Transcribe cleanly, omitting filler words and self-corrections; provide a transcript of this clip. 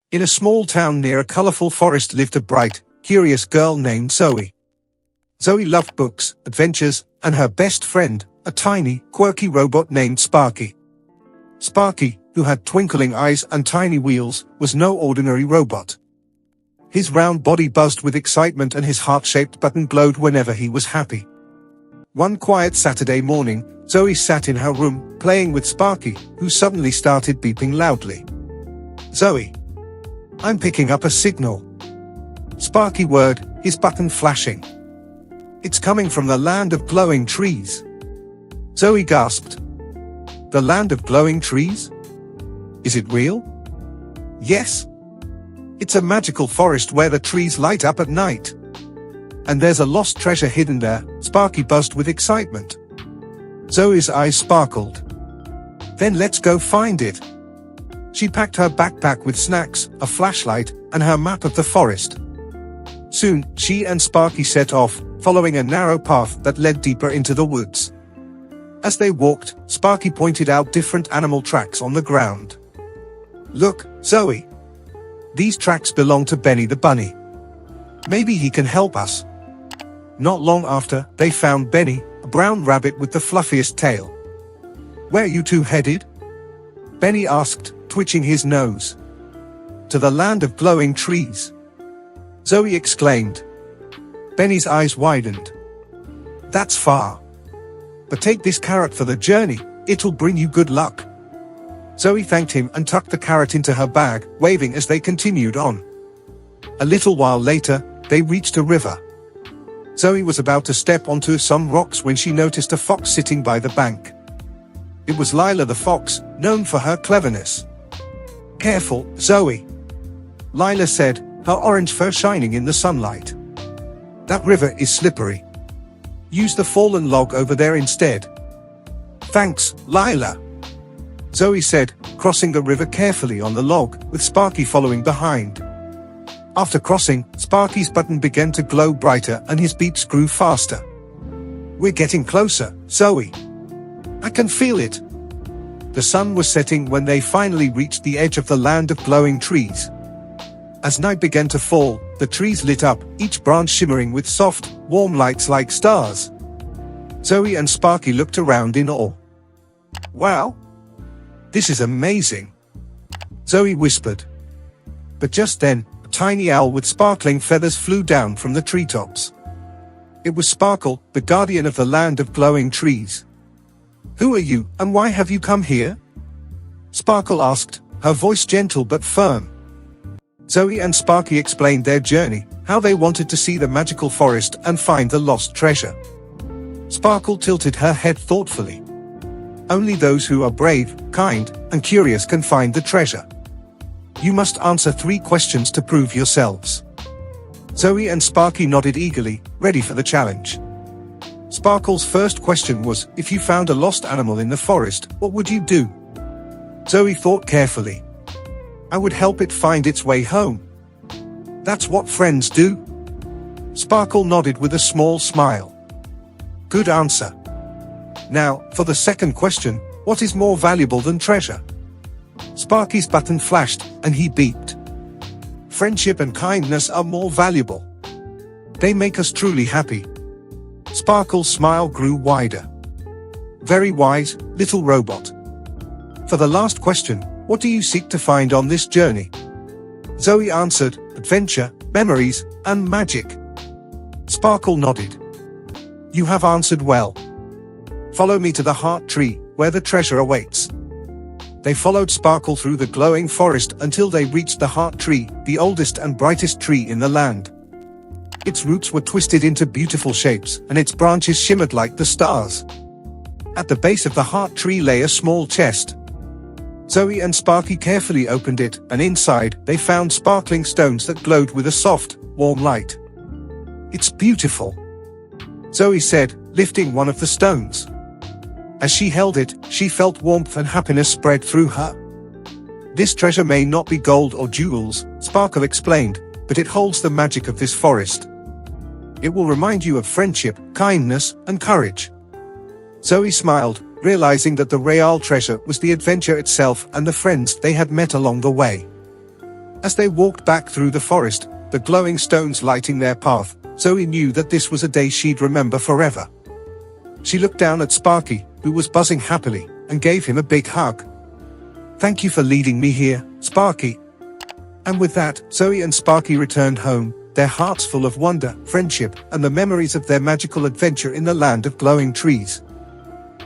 In a small town near a colorful forest lived a bright, curious girl named Zoe. Zoe loved books, adventures, and her best friend, a tiny, quirky robot named Sparky. Sparky, who had twinkling eyes and tiny wheels, was no ordinary robot. His round body buzzed with excitement and his heart-shaped button glowed whenever he was happy. One quiet Saturday morning, Zoe sat in her room, playing with Sparky, who suddenly started beeping loudly. "Zoe, I'm picking up a signal." Sparky whirred, his button flashing. "It's coming from the land of glowing trees." Zoe gasped. "The land of glowing trees? Is it real?" "Yes. It's a magical forest where the trees light up at night. And there's a lost treasure hidden there," Sparky buzzed with excitement. Zoe's eyes sparkled. "Then let's go find it." She packed her backpack with snacks, a flashlight, and her map of the forest. Soon, she and Sparky set off, following a narrow path that led deeper into the woods. As they walked, Sparky pointed out different animal tracks on the ground. "Look, Zoe. These tracks belong to Benny the bunny. Maybe he can help us." Not long after, they found Benny, a brown rabbit with the fluffiest tail. "Where are you two headed?" Benny asked, twitching his nose. "To the land of glowing trees," Zoe exclaimed. Benny's eyes widened. "That's far. But take this carrot for the journey, it'll bring you good luck." Zoe thanked him and tucked the carrot into her bag, waving as they continued on. A little while later, they reached a river. Zoe was about to step onto some rocks when she noticed a fox sitting by the bank. It was Lila the fox, known for her cleverness. "Careful, Zoe," Lila said, her orange fur shining in the sunlight. "That river is slippery. Use the fallen log over there instead." "Thanks, Lila," Zoe said, crossing the river carefully on the log, with Sparky following behind. After crossing, Sparky's button began to glow brighter and his beats grew faster. "We're getting closer, Zoe. I can feel it." The sun was setting when they finally reached the edge of the land of glowing trees. As night began to fall, the trees lit up, each branch shimmering with soft, warm lights like stars. Zoe and Sparky looked around in awe. "Wow! This is amazing," Zoe whispered. But just then, a tiny owl with sparkling feathers flew down from the treetops. It was Sparkle, the guardian of the land of glowing trees. "Who are you, and why have you come here?" Sparkle asked, her voice gentle but firm. Zoe and Sparky explained their journey, how they wanted to see the magical forest and find the lost treasure. Sparkle tilted her head thoughtfully. "Only those who are brave, kind, and curious can find the treasure. You must answer 3 questions to prove yourselves." Zoe and Sparky nodded eagerly, ready for the challenge. Sparkle's first question was, if you found a lost animal in the forest, what would you do? Zoe thought carefully. "I would help it find its way home. That's what friends do." Sparkle nodded with a small smile. "Good answer. Now, for the second question, what is more valuable than treasure?" Sparky's button flashed, and he beeped. "Friendship and kindness are more valuable. They make us truly happy." Sparkle's smile grew wider. "Very wise, little robot. For the last question, what do you seek to find on this journey?" Zoe answered, "Adventure, memories, and magic." Sparkle nodded. "You have answered well. Follow me to the heart tree, where the treasure awaits." They followed Sparkle through the glowing forest until they reached the heart tree, the oldest and brightest tree in the land. Its roots were twisted into beautiful shapes, and its branches shimmered like the stars. At the base of the heart tree lay a small chest. Zoe and Sparky carefully opened it, and inside, they found sparkling stones that glowed with a soft, warm light. "It's beautiful," Zoe said, lifting one of the stones. As she held it, she felt warmth and happiness spread through her. "This treasure may not be gold or jewels," Sparkle explained, "but it holds the magic of this forest. It will remind you of friendship, kindness, and courage." Zoe smiled, realizing that the real treasure was the adventure itself and the friends they had met along the way. As they walked back through the forest, the glowing stones lighting their path, Zoe knew that this was a day she'd remember forever. She looked down at Sparky, who was buzzing happily, and gave him a big hug. "Thank you for leading me here, Sparky." And with that, Zoe and Sparky returned home, their hearts full of wonder, friendship, and the memories of their magical adventure in the land of glowing trees.